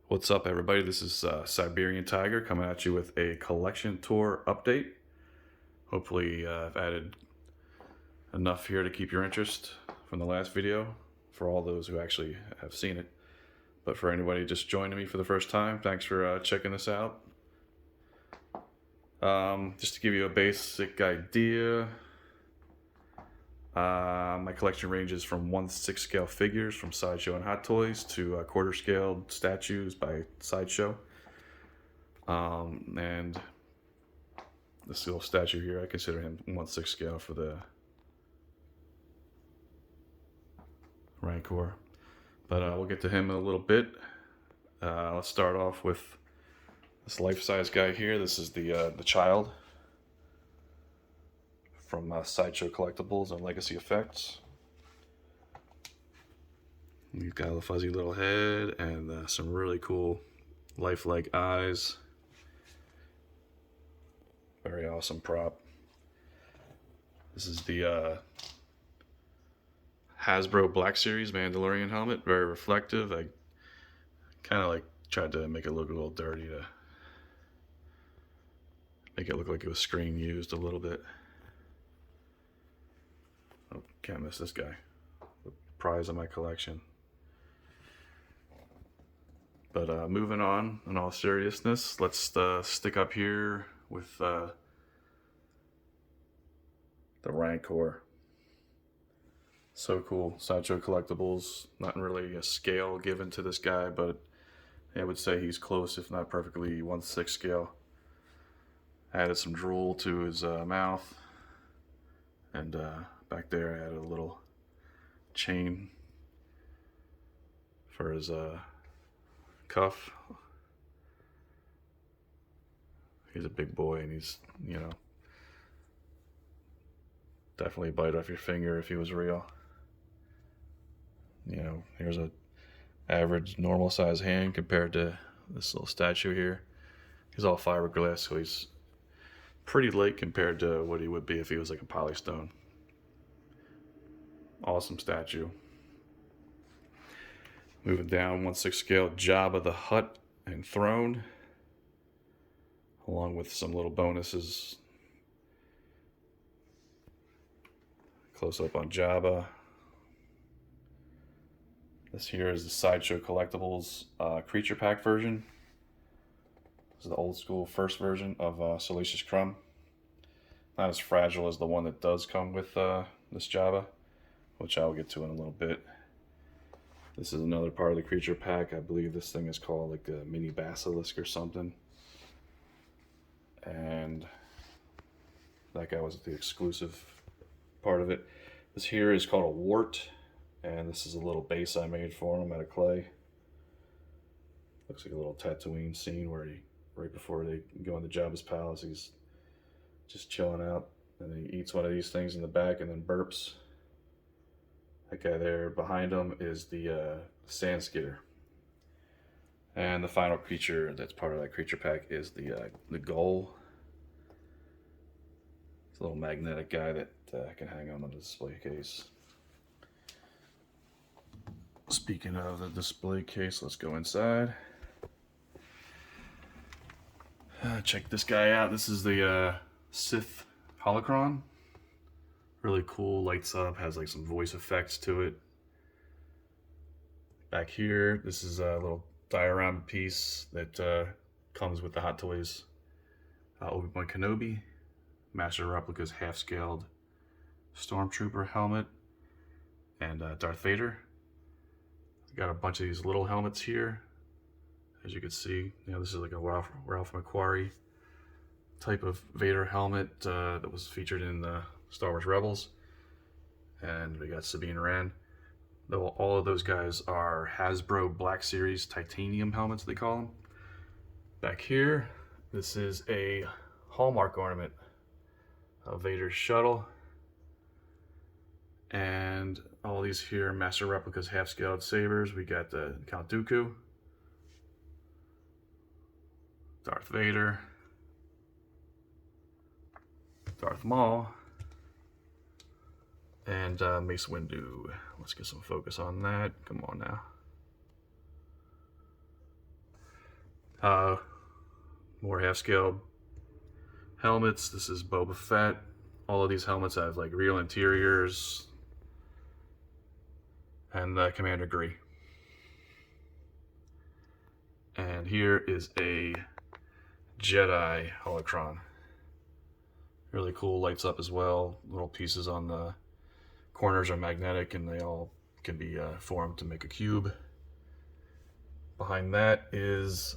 What's up, everybody? This is Siberian Tiger coming at you with a collection tour update. Hopefully, I've added enough here to keep your interest from the last video for all those who actually have seen it. But for anybody just joining me for the first time, thanks for checking this out. Just to give you a basic idea, my collection ranges from 1/6 scale figures from Sideshow and Hot Toys to quarter scaled statues by Sideshow. And this little statue here, I consider him 1/6 scale for the Rancor. But we'll get to him in a little bit. Let's start off with this life-size guy here. This is the child from Sideshow Collectibles and Legacy Effects. He's got a fuzzy little head and some really cool lifelike eyes. Very awesome prop. This is the Hasbro Black Series Mandalorian helmet. Very reflective. I kind of tried to make it look a little dirty to make it look like it was screen used a little bit. Oh, can't miss this guy. The prize of my collection. But moving on, in all seriousness, let's stick up here with the Rancor. So cool. Sideshow Collectibles. Not really a scale given to this guy, but I would say he's close, if not perfectly 1/6 scale. Added some drool to his mouth, and back there I added a little chain for his cuff. He's a big boy, and he's, definitely bite off your finger if he was real. Here's a average normal size hand compared to this little statue here. He's all fiberglass, so he's pretty light compared to what he would be if he was like a polystone. Awesome statue. Moving down 1/6 scale, Jabba the Hutt and Throne, along with some little bonuses. Close up on Jabba. This here is the Sideshow Collectibles Creature Pack version. This is the old school first version of Salacious Crumb. Not as fragile as the one that does come with this Jabba, which I'll get to in a little bit. This is another part of the creature pack. I believe this thing is called like a mini basilisk or something. And that guy was the exclusive part of it. This here is called a wart, and this is a little base I made for him out of clay. Looks like a little Tatooine scene where he, right before they go into Jabba's palace, he's just chilling out, and he eats one of these things in the back and then burps. That guy there behind him is the sand skidder. And the final creature that's part of that creature pack is the gull. It's a little magnetic guy that can hang on the display case. Speaking of the display case, let's go inside. Check this guy out. This is the Sith holocron. Really cool, lights up, has like some voice effects to it. Back here, this is a little diorama piece that comes with the Hot Toys Obi-Wan Kenobi Master Replicas half-scaled Stormtrooper helmet and Darth Vader. Got a bunch of these little helmets here. As you can see, this is like a Ralph McQuarrie type of Vader helmet that was featured in the Star Wars Rebels. And we got Sabine Wren. Though all of those guys are Hasbro Black Series titanium helmets, they call them. Back here, this is a Hallmark ornament of Vader's shuttle. And all these here Master Replicas half-scaled sabers. We got the Count Dooku, Darth Vader, Darth Maul, and Mace Windu. Let's get some focus on that. Come on now. More half-scaled helmets. This is Boba Fett. All of these helmets have like real interiors. And Commander Gree. And here is a Jedi holocron. Really cool, lights up as well. Little pieces on the corners are magnetic and they all can be formed to make a cube. Behind that is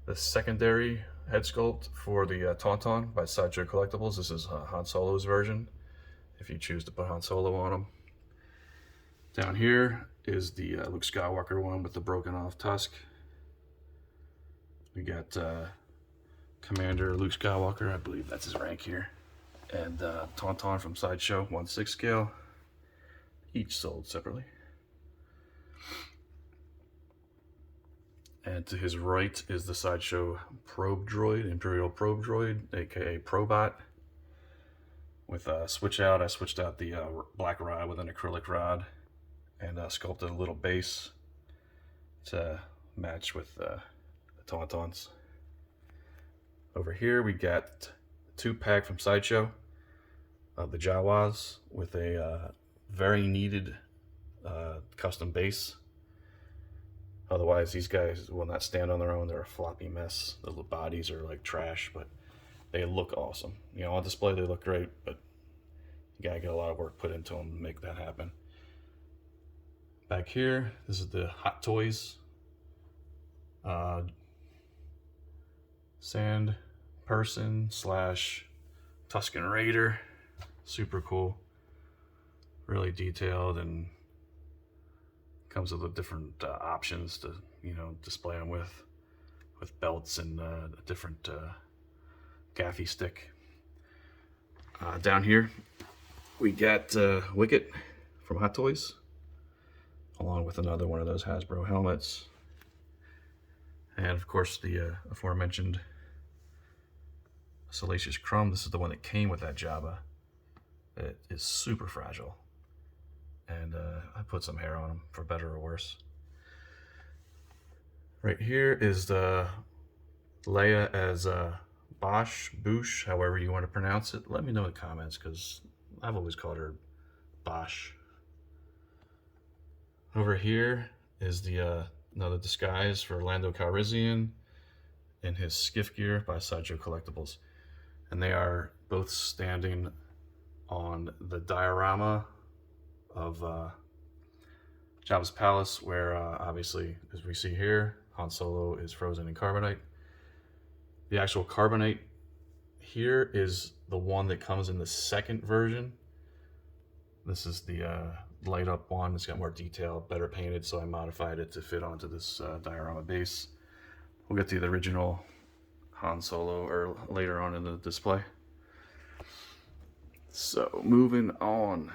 the secondary head sculpt for the Tauntaun by Sideshow Collectibles. This is Han Solo's version, if you choose to put Han Solo on him. Down here is the Luke Skywalker one with the broken off tusk. We got Commander Luke Skywalker, I believe that's his rank here. And Tauntaun from Sideshow, 1/6 scale, each sold separately. And to his right is the Sideshow probe droid, Imperial probe droid, aka Probot. With a switch out, I switched out the black rod with an acrylic rod and sculpted a little base to match with the Tauntauns. Over here we got a 2-pack from Sideshow of the Jawas with a very needed custom base. Otherwise, these guys will not stand on their own. They're a floppy mess. The bodies are like trash, but they look awesome. You know, on display they look great, but you gotta get a lot of work put into them to make that happen. Back here, this is the Hot Toys Sand Person / Tusken Raider. Super cool. Really detailed and comes with the different options to, you know, display them with belts and a different gaffy stick. Down here we got Wicket from Hot Toys, along with another one of those Hasbro helmets, and of course the aforementioned Salacious Crumb. This is the one that came with that Jabba. It is super fragile, and I put some hair on him for better or worse. Right here is the Leia as Boosh, however you want to pronounce it. Let me know in the comments, because I've always called her Bosh. Over here is the another disguise for Lando Calrissian in his skiff gear by Sideshow Collectibles. And they are both standing on the diorama of Jabba's palace, where obviously, as we see here, Han Solo is frozen in carbonite. The actual carbonite here is the one that comes in the second version. This is the light up one. It's got more detail, better painted, so I modified it to fit onto this diorama base. We'll get to the original Han Solo or later on in the display. So moving on,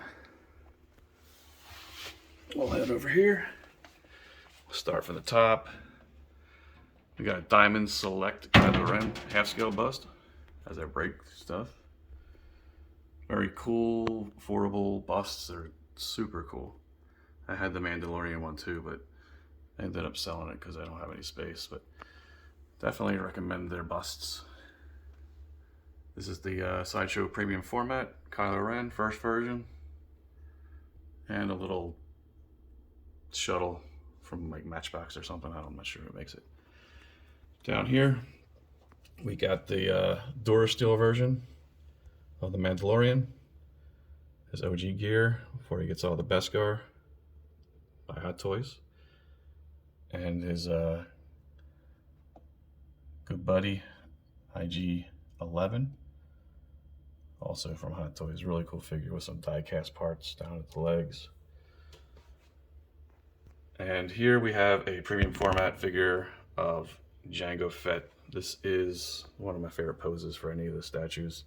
we'll head over here. We'll start from the top. We got a Diamond Select Kylo Ren half-scale bust as I break stuff. Very cool, affordable busts. They're super cool. I had the Mandalorian one too, but I ended up selling it because I don't have any space. But definitely recommend their busts. This is the Sideshow Premium Format, Kylo Ren, first version. And a little shuttle from like Matchbox or something. I'm not sure who makes it. Down here, we got the Durasteel version of the Mandalorian. His OG gear before he gets all the Beskar by Hot Toys. And his good buddy, IG-11. Also from Hot Toys. Really cool figure with some die-cast parts down at the legs. And here we have a premium format figure of Jango Fett. This is one of my favorite poses for any of the statues.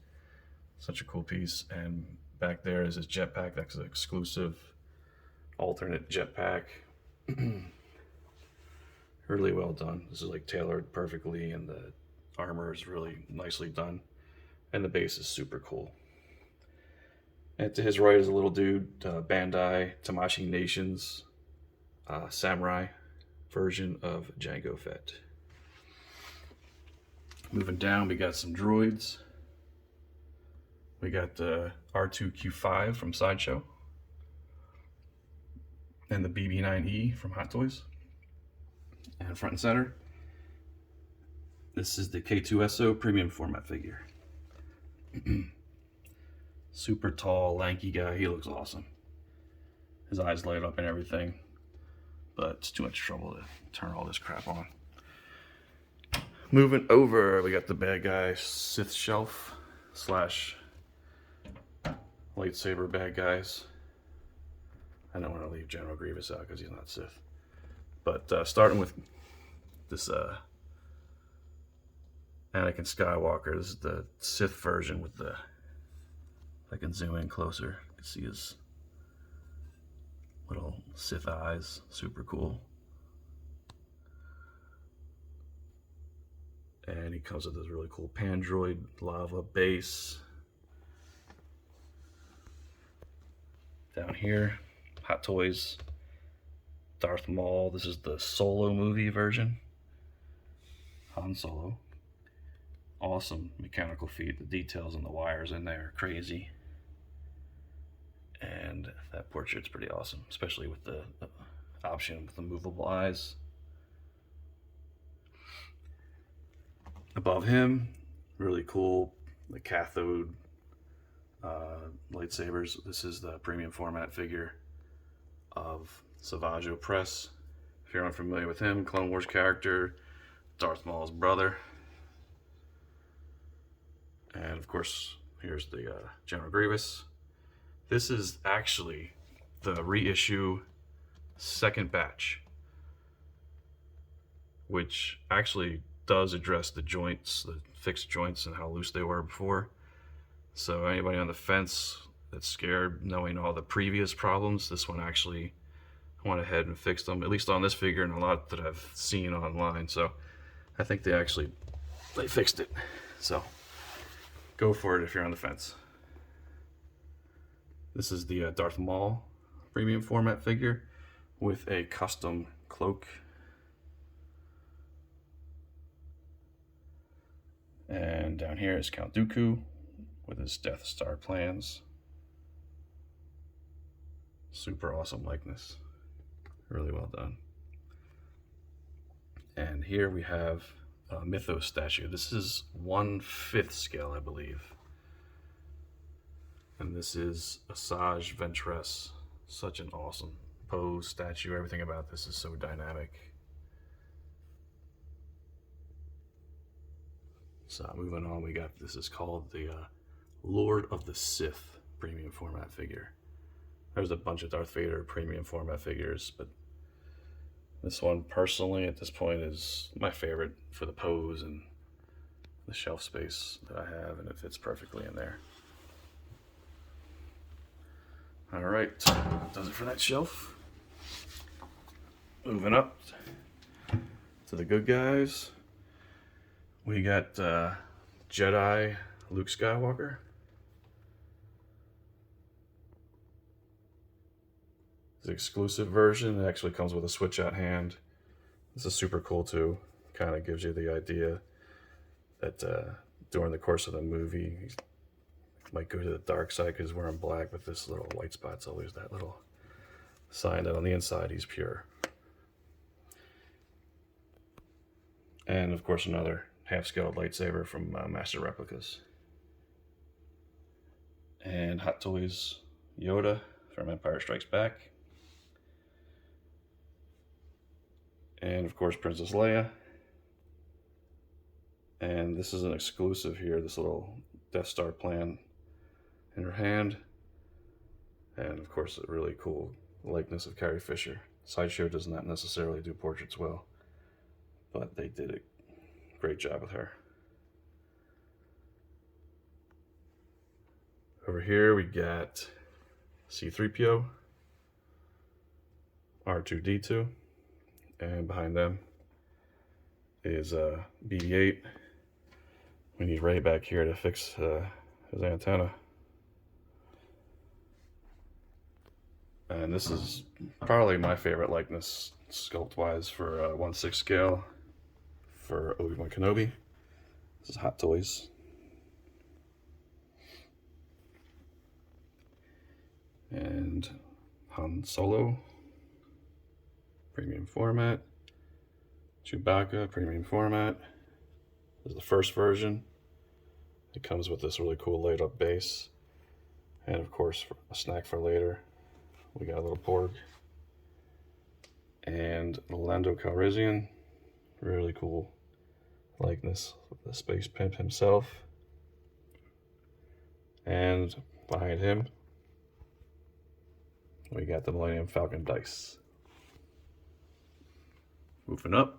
Such a cool piece. And back there is his jetpack. That's an exclusive alternate jetpack. Really well done. This is like tailored perfectly, and the armor is really nicely done. And the base is super cool. And to his right is a little dude, Bandai Tamashii Nations samurai version of Jango Fett. Moving down, we got some droids. We got the R2-Q5 from Sideshow and the BB9E from Hot Toys. And front and center, this is the K2SO premium format figure. Super tall, lanky guy. He looks awesome. His eyes light up and everything, but it's too much trouble to turn all this crap on. Moving over, we got the bad guy Sith shelf slash lightsaber bad guys. I don't want to leave General Grievous out because he's not Sith. But starting with this Anakin Skywalker. This is the Sith version with the, if I can zoom in closer, you can see his little Sith eyes. Super cool. And he comes with this really cool Pandroid lava base. Down here, Hot Toys, Darth Maul. This is the Solo movie version. Han Solo. Awesome mechanical feat. The details on the wires in there are crazy. And that portrait's pretty awesome, especially with the option with the movable eyes. Above him, really cool, the cathode lightsabers. This is the premium format figure of Savage Opress. If you're unfamiliar with him, Clone Wars character, Darth Maul's brother. And of course, here's the General Grievous. This is actually the reissue second batch, which actually does address the joints, the fixed joints and how loose they were before. So anybody on the fence that's scared knowing all the previous problems, this one actually went ahead and fixed them, at least on this figure and a lot that I've seen online. So I think they fixed it. So go for it if you're on the fence. This is the Darth Maul premium format figure with a custom cloak. And down here is Count Dooku with his Death Star plans. Super awesome likeness. Really well done. And here we have a Mythos statue. This is 1/5 scale, I believe. And this is Asajj Ventress. Such an awesome pose, statue. Everything about this is so dynamic. So moving on, we got, this is called the Lord of the Sith premium format figure. There's a bunch of Darth Vader premium format figures, but this one personally at this point is my favorite for the pose and the shelf space that I have, and it fits perfectly in there. All right, does it for that shelf. Moving up to the good guys. We got Jedi Luke Skywalker. The exclusive version, it actually comes with a switch out hand. This is super cool too. Kind of gives you the idea that during the course of the movie, he might go to the dark side because he's wearing black, but this little white spot's always that little sign that on the inside he's pure. And of course another half-scaled lightsaber from Master Replicas. And Hot Toys Yoda from Empire Strikes Back. And of course Princess Leia. And this is an exclusive here, this little Death Star plan in her hand. And of course a really cool likeness of Carrie Fisher. Sideshow does not necessarily do portraits well, but they did a great job with her. Over here we got C-3PO, R2-D2, and behind them is BB-8. We need Rey back here to fix his antenna. And this is probably my favorite likeness sculpt-wise for 1/6 scale for Obi-Wan Kenobi. This is Hot Toys. And Han Solo, premium format. Chewbacca, premium format. This is the first version. It comes with this really cool light up base. And of course, a snack for later, we got a little Porg. And Lando Calrissian, really cool likeness of the space pimp himself. And behind him, we got the Millennium Falcon dice. Moving up,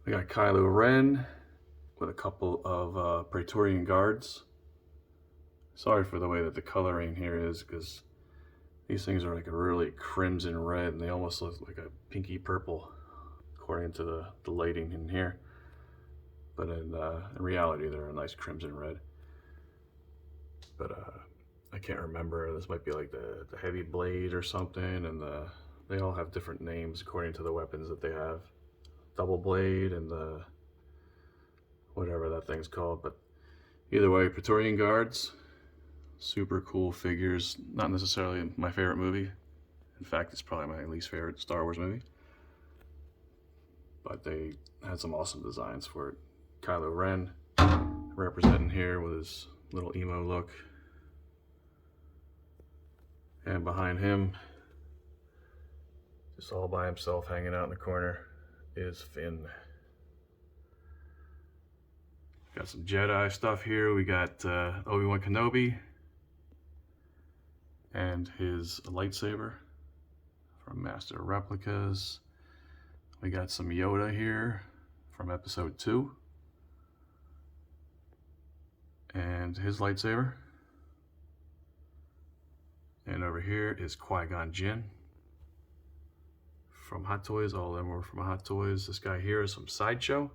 we got Kylo Ren with a couple of Praetorian guards. Sorry for the way that the coloring here is, because these things are like a really crimson red and they almost look like a pinky purple according to the lighting in here. But in reality, they're a nice crimson red. But I can't remember. This might be like the heavy blade or something, and they all have different names according to the weapons that they have. Double blade and the whatever that thing's called. But either way, Praetorian guards, super cool figures. Not necessarily my favorite movie. In fact, it's probably my least favorite Star Wars movie. But they had some awesome designs for it. Kylo Ren representing here with his little emo look. And behind him, just all by himself hanging out in the corner, is Finn. Got some Jedi stuff here. We got Obi-Wan Kenobi and his lightsaber from Master Replicas. We got some Yoda here from episode 2 and his lightsaber. And over here is Qui-Gon Jinn from Hot Toys. All of them were from Hot Toys. This guy here is from Sideshow.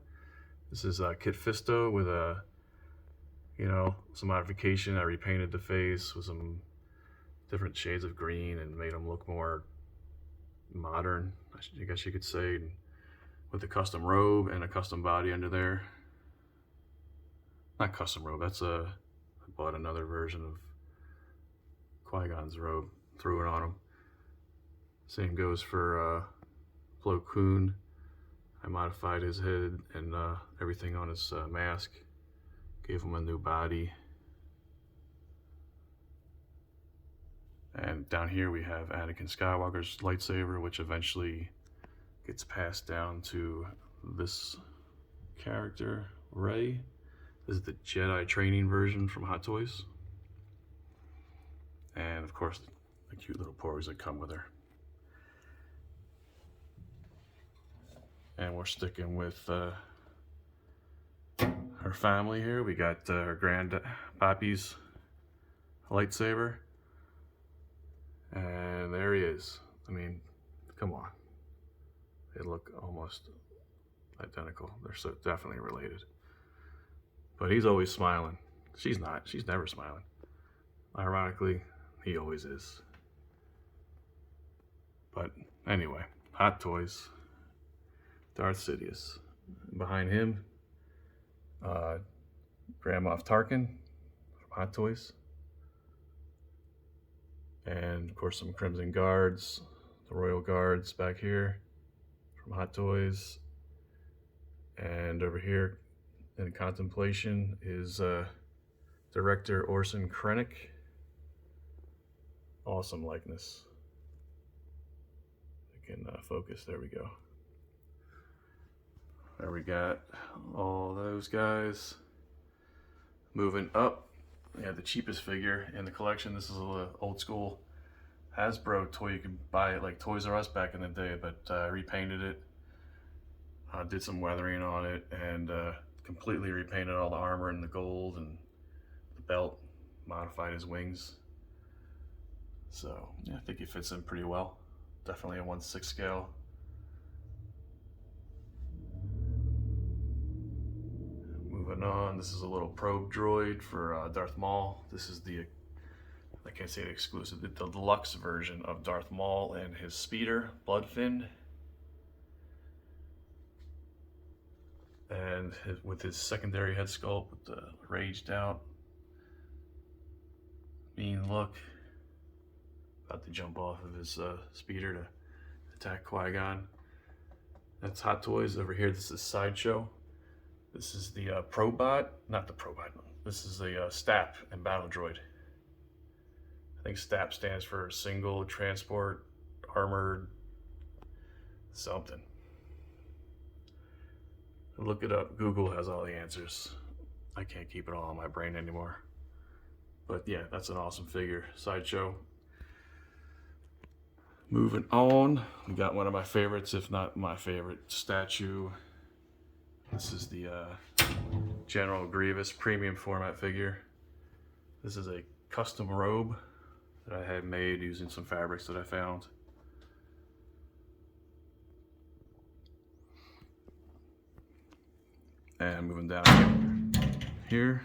This is Kit Fisto with some modification. I repainted the face with some different shades of green and made him look more modern, I guess you could say, with a custom robe and a custom body under there. Not custom robe, that's I bought another version of Qui-Gon's robe, threw it on him. Same goes for Plo Koon. I modified his head and everything on his mask. Gave him a new body. And down here we have Anakin Skywalker's lightsaber, which eventually gets passed down to this character, Rey. This is the Jedi training version from Hot Toys. And of course, the cute little Porgs that come with her. And we're sticking with her family here. We got her grandpappy's lightsaber. And there he is. I mean, come on. They look almost identical. They're so definitely related. But he's always smiling. She's not. She's never smiling. Ironically, he always is. But anyway, Hot Toys. Darth Sidious. Behind him, Grand Moff Tarkin from Hot Toys. And of course some Crimson Guards, the Royal Guards back here from Hot Toys. And over here in contemplation is director Orson Krennic. Awesome likeness. I can focus, there we go. There we got all those guys. Moving up, we have the cheapest figure in the collection. This is a old school Hasbro toy. You could buy it like Toys R Us back in the day, but I repainted it. Did some weathering on it and completely repainted all the armor and the gold and the belt. Modified his wings. So yeah, I think he fits in pretty well. Definitely a 1/6 scale. Moving on, this is a little probe droid for Darth Maul. This is the, I can't say the exclusive, the deluxe version of Darth Maul and his speeder, Bloodfin. And and with his secondary head sculpt with the raged out, mean look, about to jump off of his speeder to attack Qui-Gon. That's Hot Toys. Over here, this is Sideshow. This is the Probot, not the Probot. This is the STAP and Battle Droid. I think STAP stands for Single Transport Armored something. Look it up. Google has all the answers. I can't keep it all in my brain anymore. But yeah, that's an awesome figure. Sideshow. Moving on, we got one of my favorites, if not my favorite statue. This is the General Grievous premium format figure. This is a custom robe that I had made using some fabrics that I found. And moving down here.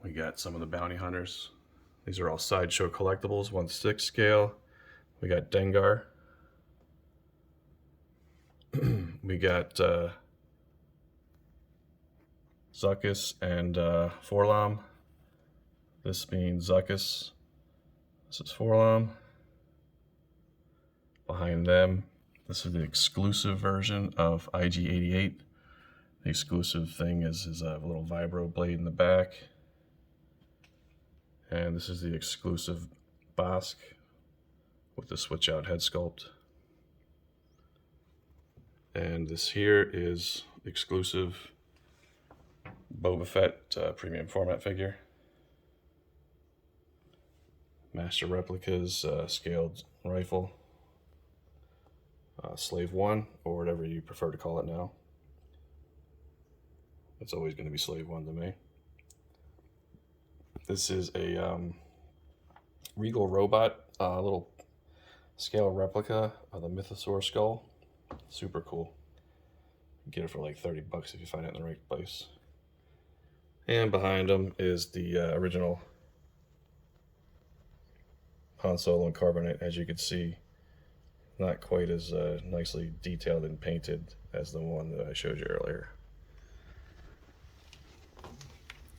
We got some of the bounty hunters. These are all Sideshow collectibles, 1/6 scale. We got Dengar. We got Zuckuss and Forlom. This means Zuckuss. This is Forlom. Behind them, this is the exclusive version of IG-88. The exclusive thing is a little vibro blade in the back. And this is the exclusive Bosk with the switch out head sculpt. And this here is exclusive Boba Fett premium format figure. Master Replicas scaled rifle. Slave 1, or whatever you prefer to call it now. It's always going to be Slave 1 to me. This is a Regal Robot, little scale replica of the Mythosaur skull. Super cool. Get it for like 30 bucks if you find it in the right place. And behind them is the original Han Solo and Carbonite. As you can see, not quite as nicely detailed and painted as the one that I showed you earlier.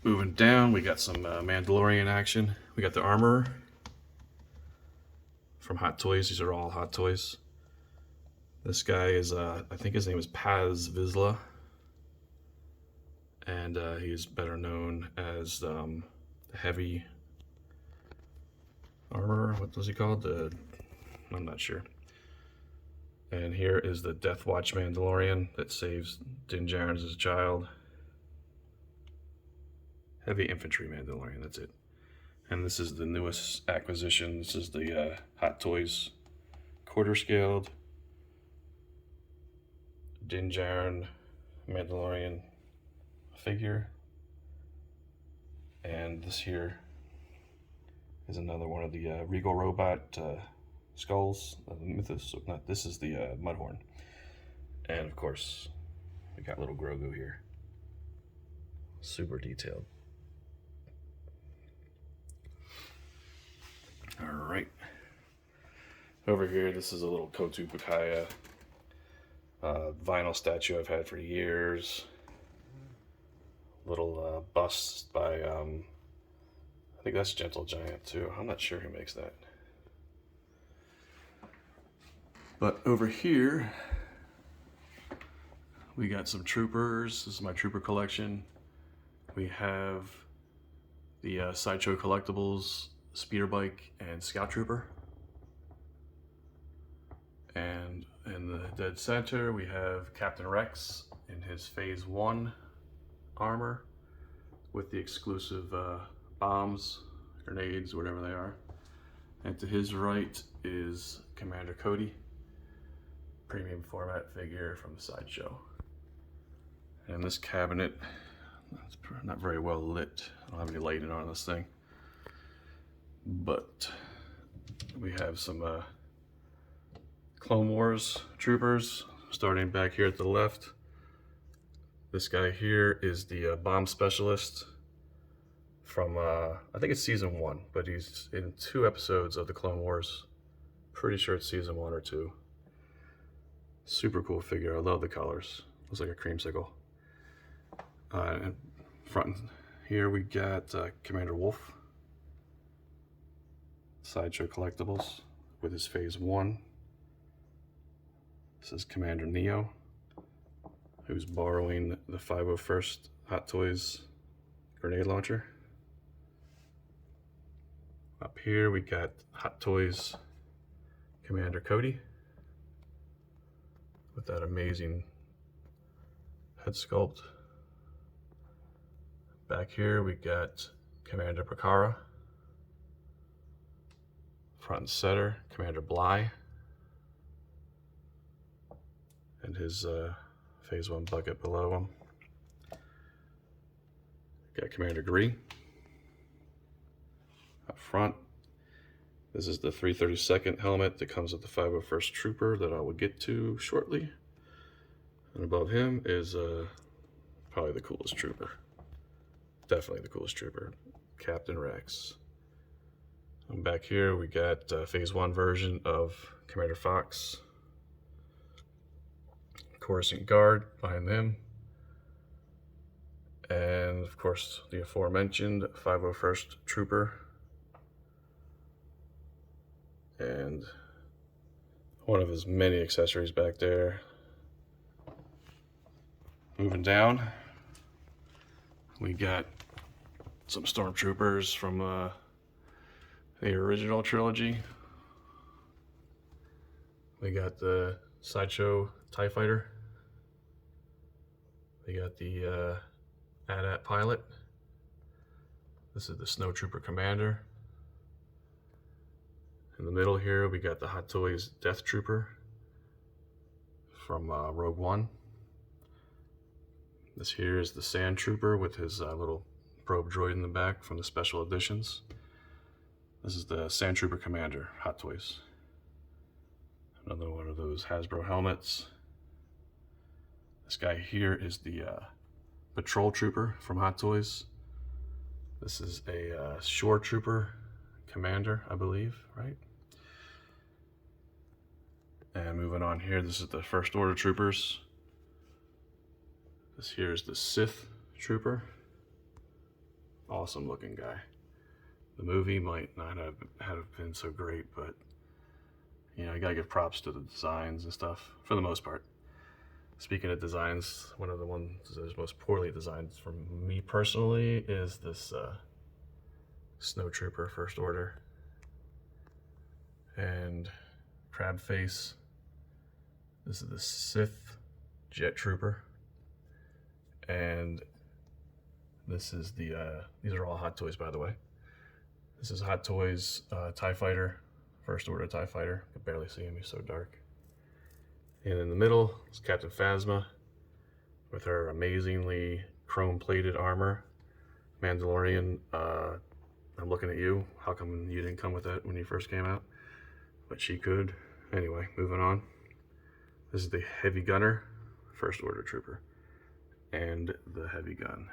Moving down, we got some Mandalorian action. We got the Armorer from Hot Toys. These are all Hot Toys. This guy is, I think his name is Paz Vizsla. And he is better known as the Heavy Armorer. What was he called? I'm not sure. And here is the Death Watch Mandalorian that saves Din Djarin as a child. Heavy Infantry Mandalorian, that's it. And this is the newest acquisition. This is the Hot Toys quarter scaled Din Djarin Mandalorian figure. And this here is another one of the Regal Robot skulls. This is the Mudhorn. And of course, we got little Grogu here. Super detailed. All right. Over here, this is a little Kotu Pakaya vinyl statue I've had for years. Little bust by, I think that's Gentle Giant too. I'm not sure who makes that. But over here, we got some troopers. This is my trooper collection. We have the Sideshow Collectibles Speeder Bike and Scout Trooper. And in the dead center, we have Captain Rex in his Phase 1 armor with the exclusive bombs, grenades, whatever they are. And to his right is Commander Cody, premium format figure from Sideshow. And this cabinet, it's not very well lit. I don't have any lighting on this thing. But we have some Clone Wars troopers, starting back here at the left. This guy here is the bomb specialist from, I think it's season 1, but he's in 2 episodes of the Clone Wars. Pretty sure it's season 1 or 2. Super cool figure. I love the colors. Looks like a creamsicle. And front here we got Commander Wolf. Sideshow Collectibles with his Phase 1. This is Commander Neo, who's borrowing the 501st Hot Toys grenade launcher. Up here we got Hot Toys Commander Cody with that amazing head sculpt. Back here we got Commander Prakara. Front and center, Commander Bly. And his Phase 1 bucket below him. Got Commander Gree. Up front, this is the 332nd helmet that comes with the 501st Trooper that I will get to shortly. And above him is probably the coolest trooper. Definitely the coolest trooper, Captain Rex. And back here we got Phase 1 version of Commander Fox. Coruscant Guard behind them. And of course the aforementioned 501st Trooper. And one of his many accessories back there. Moving down, we got some stormtroopers from the original trilogy. We got the Sideshow TIE Fighter. We got the AT-AT pilot. This is the Snowtrooper Commander. In the middle here, we got the Hot Toys Death Trooper from Rogue One. This here is the Sand Trooper with his little probe droid in the back from the special editions. This is the Sand Trooper Commander, Hot Toys. Another one of those Hasbro helmets. This guy here is the Patrol Trooper from Hot Toys. This is a Shore Trooper Commander, I believe, right? And moving on here, this is the First Order Troopers. This here is the Sith Trooper. Awesome looking guy. The movie might not have been so great, but you know, you gotta give props to the designs and stuff, for the most part. Speaking of designs, one of the ones that's most poorly designed for me personally is this Snow Trooper First Order. And Crab Face. This is the Sith Jet Trooper. And this is the, these are all Hot Toys, by the way. This is Hot Toys TIE Fighter, First Order TIE Fighter. I can barely see him, he's so dark. And in the middle is Captain Phasma with her amazingly chrome-plated armor. Mandalorian, I'm looking at you. How come you didn't come with that when you first came out? But she could. Anyway, moving on. This is the Heavy Gunner, First Order Trooper, and the Heavy Gun.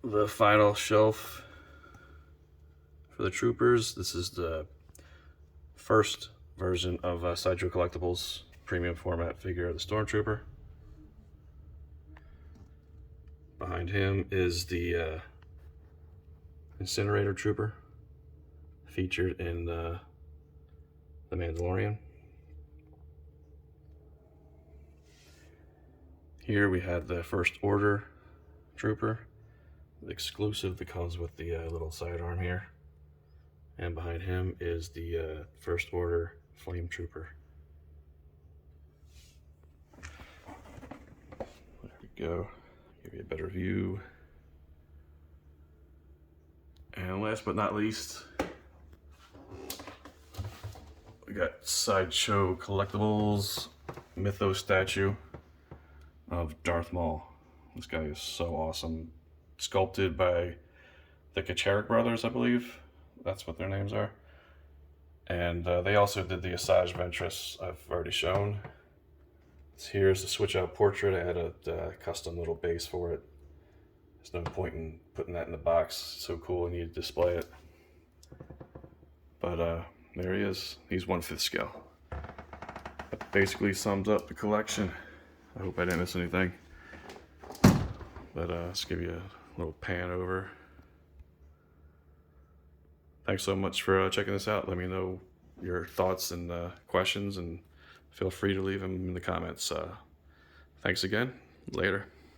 The final shelf for the troopers. This is the first version of Sideshow Collectibles premium format figure of the Stormtrooper. Behind him is the Incinerator Trooper, featured in The Mandalorian. Here we have the First Order Trooper, the exclusive that comes with the little sidearm here. And behind him is the First Order Flame Trooper. There we go. Give you a better view. And last but not least, we got Sideshow Collectibles Mythos statue of Darth Maul. This guy is so awesome. Sculpted by the Kacharik brothers, I believe. That's what their names are. And they also did the Asajj Ventress I've already shown. Here's the switch out portrait. I had a custom little base for it. There's no point in putting that in the box. It's so cool and you display it. But there he is. He's 1/5 scale. That basically sums up the collection. I hope I didn't miss anything. But let's give you a little pan over. Thanks so much for checking this out. Let me know your thoughts and questions, and feel free to leave them in the comments. Thanks again. Later.